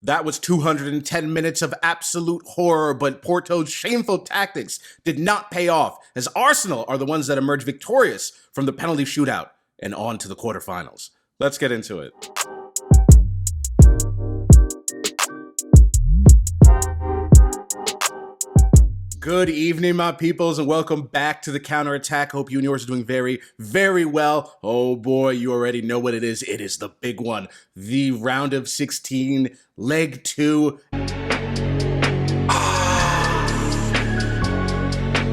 That was 210 minutes of absolute horror, but Porto's shameful tactics did not pay off, as Arsenal are the ones that emerged victorious from the penalty shootout and on to the quarterfinals. Let's get into it. Good evening, my peoples, and welcome back to the Counterattack. Hope you and yours are doing very, very well. Oh boy, you already know what it is. It is the big one. The round of 16, leg 2.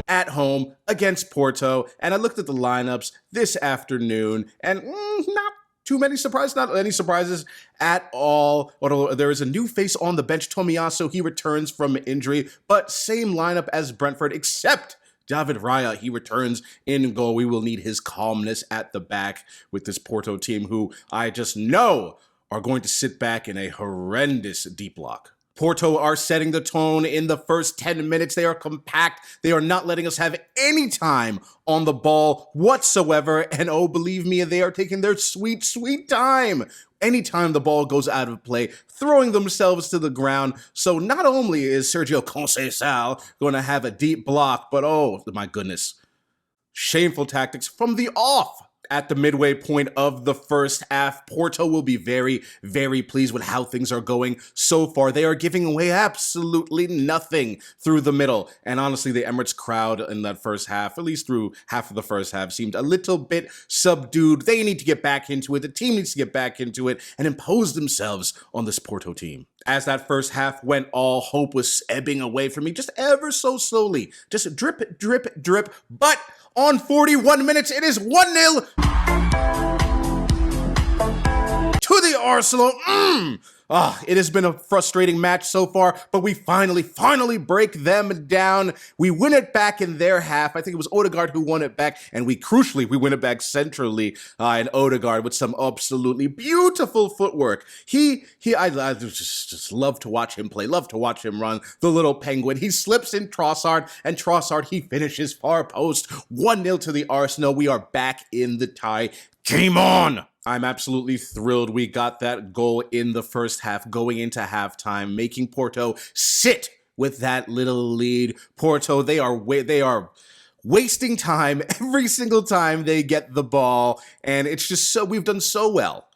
At home against Porto. And I looked at the lineups this afternoon, and not too many surprises, not any surprises at all. Although there is a new face on the bench, Tomiyasu. He returns from injury, but same lineup as Brentford, except David Raya. He returns in goal. We will need his calmness at the back with this Porto team, who I just know are going to sit back in a horrendous deep block. Porto are setting the tone in the first 10 minutes. They are compact. They are not letting us have any time on the ball whatsoever. And oh, believe me, they are taking their sweet, sweet time. Anytime the ball goes out of play, throwing themselves to the ground. So not only is Sergio Conceição going to have a deep block, but oh my goodness, shameful tactics from the off. At the midway point of the first half, Porto will be very, very pleased with how things are going so far. They are giving away absolutely nothing through the middle. And honestly, the Emirates crowd in that first half, at least through half of the first half, seemed a little bit subdued. They need to get back into it. The team needs to get back into it and impose themselves on this Porto team. As that first half went, all hope was ebbing away from me, just ever so slowly. Just drip, drip, drip. But on 41 minutes, it is 1-0 to the Arsenal. It has been a frustrating match so far, but we finally break them down. We win it back in their half. I think it was Odegaard who won it back, and we win it back centrally, and Odegaard with some absolutely beautiful footwork. I just love to watch him play, love to watch him run, the little penguin. He slips in Trossard, and Trossard, he finishes far post. 1-0 to the Arsenal. We are back in the tie. Game on! I'm absolutely thrilled we got that goal in the first half going into halftime, making Porto sit with that little lead. Porto, they are wasting time every single time they get the ball, and it's just we've done so well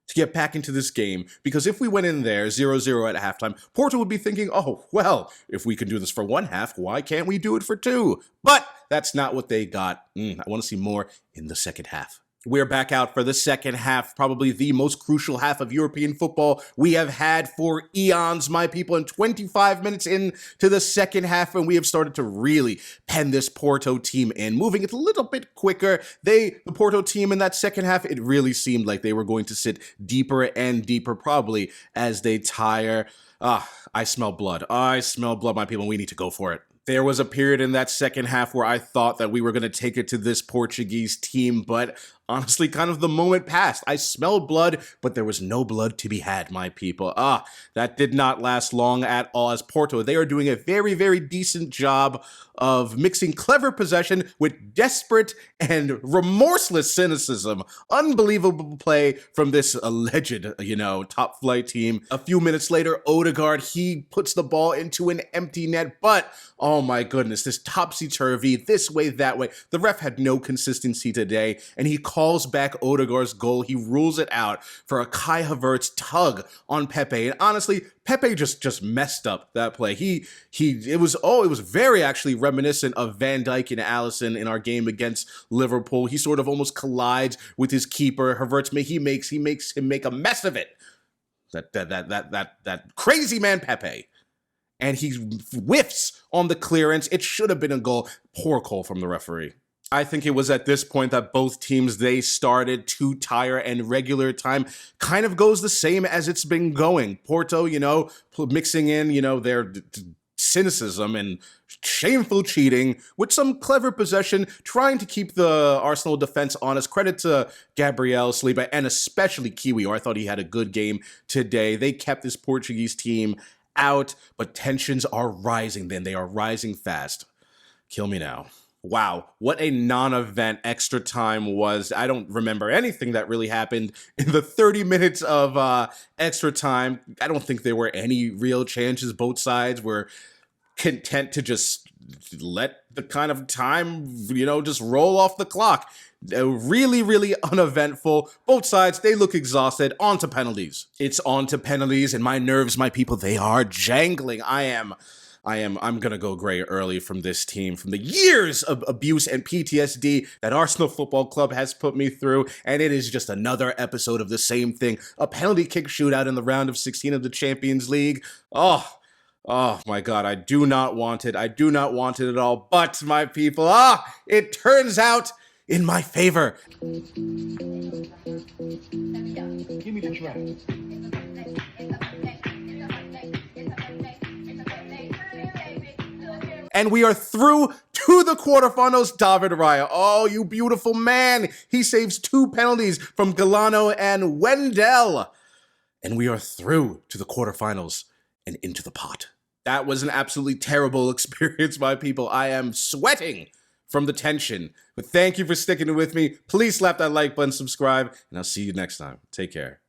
to get back into this game, because if we went in there 0-0 at halftime, Porto would be thinking, oh, well, if we can do this for one half, why can't we do it for two? But that's not what they got. I want to see more in the second half. We're back out for the second half, probably the most crucial half of European football we have had for eons, my people, and 25 minutes into the second half, and we have started to really pen this Porto team in, moving it a little bit quicker. The Porto team in that second half, it really seemed like they were going to sit deeper and deeper, probably as they tire. I smell blood. I smell blood, my people. We need to go for it. There was a period in that second half where I thought that we were going to take it to this Portuguese team, but honestly, kind of the moment passed. I smelled blood, but there was no blood to be had, my people. That did not last long at all, as Porto, they are doing a very, very decent job of mixing clever possession with desperate and remorseless cynicism. Unbelievable play from this alleged, top flight team. A few minutes later, Odegaard, he puts the ball into an empty net, but oh my goodness, this topsy-turvy, this way, that way. The ref had no consistency today, and he calls back Odegaard's goal. He rules it out for a Kai Havertz tug on Pepe. And honestly, Pepe just messed up that play. It was very actually reminiscent of Van Dijk and Alisson in our game against Liverpool. He sort of almost collides with his keeper. Havertz, he makes him make a mess of it. That crazy man Pepe. And he whiffs on the clearance. It should have been a goal. Poor call from the referee. I think it was at this point that both teams, they started to tire, and regular time kind of goes the same as it's been going. Porto, mixing in, their cynicism and shameful cheating with some clever possession, trying to keep the Arsenal defense honest. Credit to Gabriel Saliba and especially Kiwi. I thought he had a good game today. They kept this Portuguese team out, but tensions are rising then. They are rising fast. Kill me now. Wow, what a non-event extra time was. I don't remember anything that really happened in the 30 minutes of extra time. I don't think there were any real changes. Both sides were content to just let the kind of time, just roll off the clock. Really, really uneventful. Both sides, they look exhausted. On to penalties. It's on to penalties, and my nerves, my people, they are jangling. I'm gonna go gray early from this team, from the years of abuse and PTSD that Arsenal Football Club has put me through, and it is just another episode of the same thing. A penalty kick shootout in the round of 16 of the Champions League. Oh my God, I do not want it. I do not want it at all. But my people, it turns out in my favor. Give me the track. And we are through to the quarterfinals. David Raya, oh, you beautiful man. He saves 2 penalties from Galano and Wendell. And we are through to the quarterfinals and into the pot. That was an absolutely terrible experience, my people. I am sweating from the tension. But thank you for sticking with me. Please slap that like button, subscribe, and I'll see you next time. Take care.